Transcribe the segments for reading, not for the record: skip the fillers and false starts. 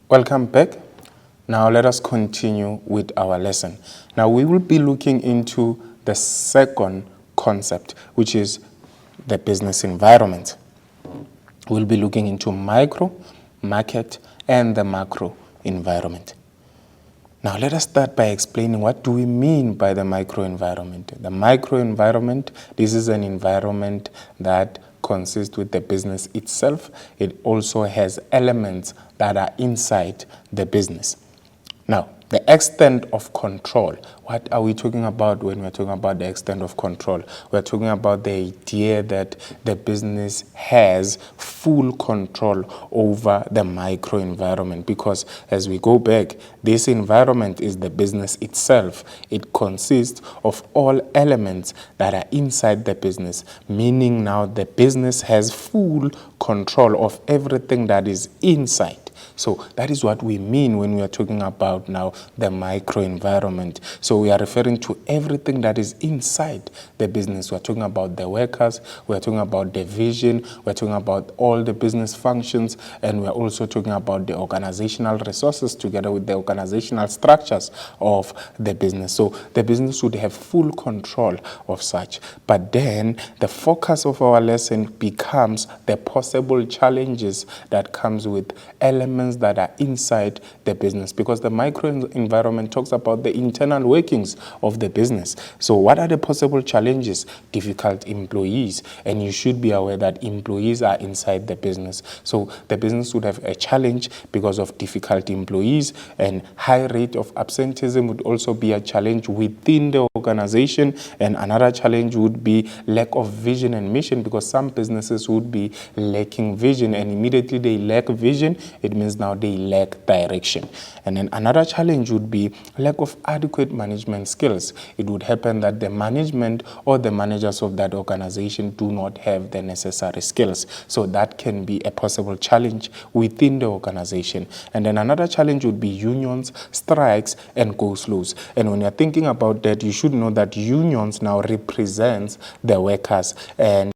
Welcome back. Now let us continue with our lesson. Now we will be looking into the second concept, which is the business environment. We'll be looking into micro, market, and the macro environment. Now let us start by explaining what do we mean by the microenvironment. The microenvironment, this is an environment that consists with the business itself. It also has elements that are inside the business. Now, the extent of control. What are we talking about when we're talking about the extent of control? We're talking about the idea that the business has full control over the microenvironment, because as we go back, this environment is the business itself. It consists of all elements that are inside the business, meaning now the business has full control of everything that is inside. So that is what we mean when we are talking about now the microenvironment. So we are referring to everything that is inside the business. We're talking about the workers, we're talking about the vision, we're talking about all the business functions, and we're also talking about the organizational resources together with the organizational structures of the business. So the business would have full control of such. But then the focus of our lesson becomes the possible challenges that comes with elements that are inside the business, because the microenvironment talks about the internal workings of the business. So what are the possible challenges? Difficult employees, and you should be aware that employees are inside the business. So the business would have a challenge because of difficult employees, and high rate of absenteeism would also be a challenge within the organization. And another challenge would be lack of vision and mission, because some businesses would be lacking vision, and immediately they lack vision, it means now they lack direction. And then another challenge would be lack of adequate management skills. It would happen that the management or the managers of that organization do not have the necessary skills. So that can be a possible challenge within the organization. And then another challenge would be unions, strikes, and go-slows. And when you're thinking about that, you should know that unions now represent the workers, and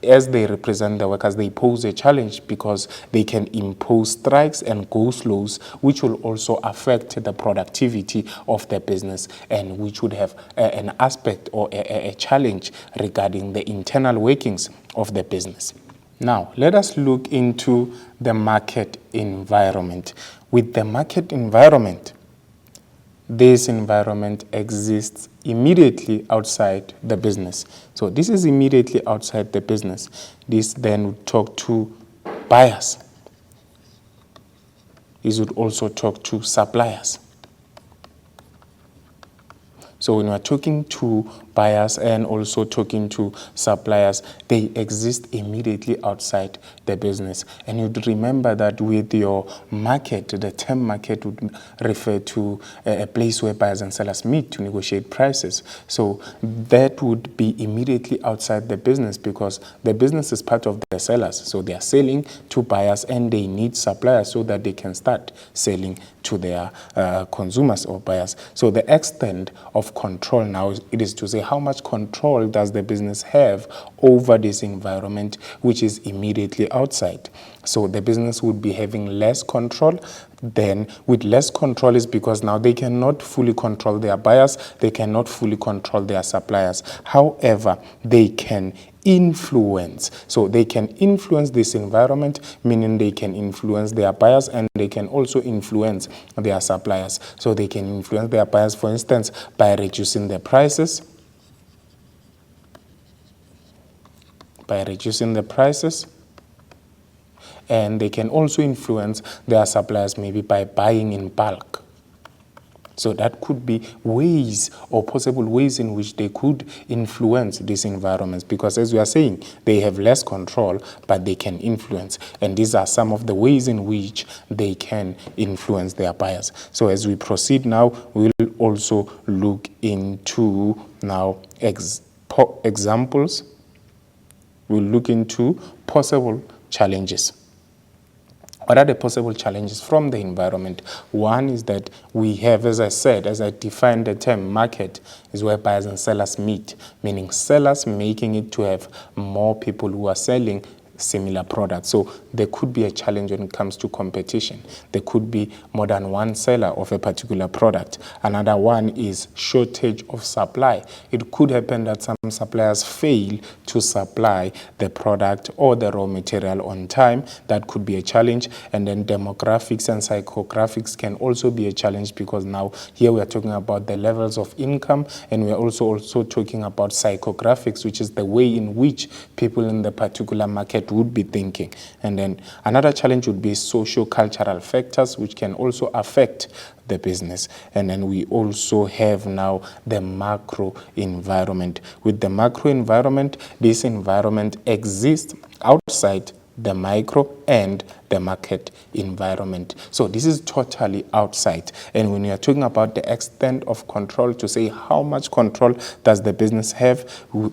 as they represent the workers, they pose a challenge because they can impose strikes and go-slows, which will also affect the productivity of the business, and which would have an aspect or a challenge regarding the internal workings of the business. Now, let us look into the market environment. With the market environment, this environment exists immediately outside the business. So this is immediately outside the business. This then would talk to buyers. This would also talk to suppliers. So when we're talking to buyers and also talking to suppliers, they exist immediately outside the business. And you'd remember that with your market, the term market would refer to a place where buyers and sellers meet to negotiate prices. So that would be immediately outside the business, because the business is part of the sellers. So they are selling to buyers and they need suppliers so that they can start selling to their consumers or buyers. So the extent of control now, it is to say how much control does the business have over this environment, which is immediately outside. So the business would be having less control. Then with less control is because now they cannot fully control their buyers, they cannot fully control their suppliers. However, they can influence. So they can influence this environment, meaning they can influence their buyers and they can also influence their suppliers. So they can influence their buyers, for instance, by reducing the prices, and they can also influence their suppliers maybe by buying in bulk. So that could be ways or possible ways in which they could influence these environments, because as we are saying, they have less control, but they can influence. And these are some of the ways in which they can influence their buyers. So as we proceed now, we'll also look into now examples. We'll look into possible challenges. What are the possible challenges from the environment? One is that we have, as I said, as I defined the term market, is where buyers and sellers meet, meaning sellers making it to have more people who are selling similar products. So there could be a challenge when it comes to competition. There could be more than one seller of a particular product. Another one is shortage of supply. It could happen that some suppliers fail to supply the product or the raw material on time. That could be a challenge. And then demographics and psychographics can also be a challenge, because now here we are talking about the levels of income, and we are also talking about psychographics, which is the way in which people in the particular market would be thinking. And then another challenge would be socio-cultural factors, which can also affect the business. And then we also have now the macro environment. With the macro environment, this environment exists outside the micro and the market environment. So this is totally outside. And when you are talking about the extent of control, to say how much control does the business have,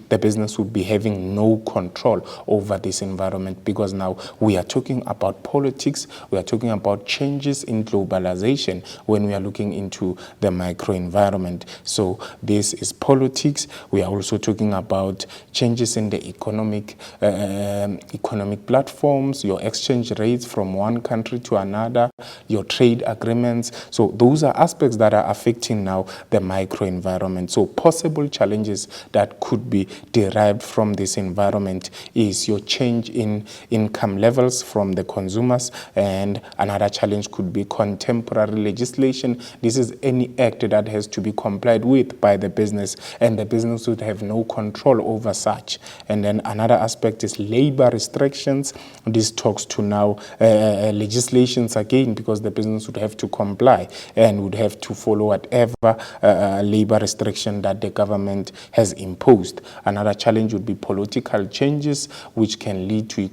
the business would be having no control over this environment, because now we are talking about politics, we are talking about changes in globalization when we are looking into the micro environment. So this is politics. We are also talking about changes in the economic platforms, your exchange rates from one country to another, your trade agreements. So those are aspects that are affecting now the micro environment. So possible challenges that could be derived from this environment is your change in income levels from the consumers, and another challenge could be contemporary legislation. This is any act that has to be complied with by the business, and the business would have no control over such. And then another aspect is labor restrictions. This talks to now legislations again, because the business would have to comply and would have to follow whatever labor restriction that the government has imposed. Another challenge would be political changes, which can lead to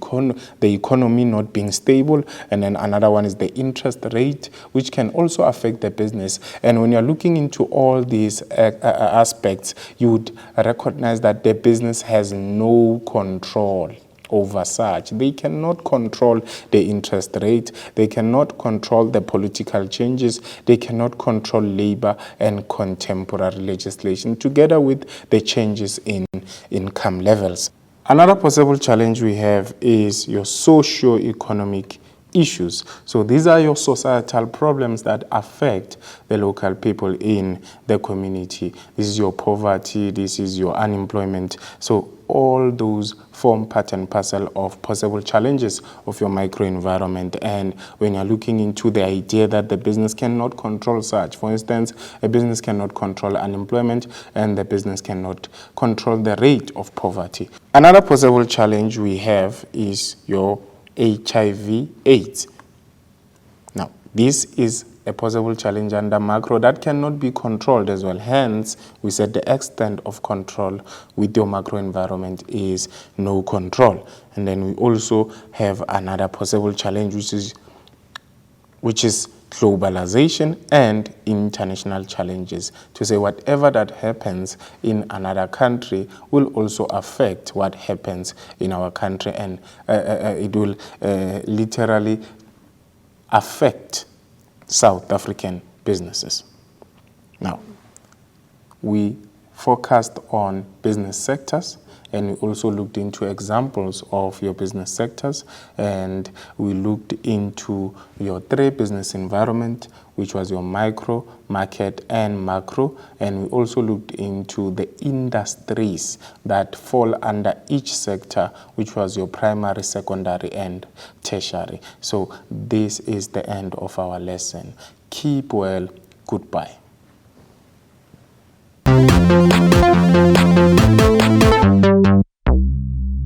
the economy not being stable. And then another one is the interest rate, which can also affect the business. And when you're looking into all these aspects, you would recognize that the business has no control over such. They cannot control the interest rate, they cannot control the political changes, they cannot control labor and contemporary legislation, together with the changes in income levels. Another possible challenge we have is your socio-economic issues. So these are your societal problems that affect the local people in the community. This is your poverty, this is your unemployment. So all those form part and parcel of possible challenges of your microenvironment. And when you're looking into the idea that the business cannot control such, for instance, a business cannot control unemployment, and the business cannot control the rate of poverty. Another possible challenge we have is your HIV/AIDS. Now, this is a possible challenge under macro that cannot be controlled as well. Hence, we said the extent of control with your macro environment is no control. And then we also have another possible challenge, which is globalization and international challenges. To say whatever that happens in another country will also affect what happens in our country, and it will literally affect South African businesses. Now, we focused on business sectors, and we also looked into examples of your business sectors, and we looked into your three business environment, which was your micro, market, and macro. And we also looked into the industries that fall under each sector, which was your primary, secondary, and tertiary. So this is the end of our lesson. Keep well. Goodbye.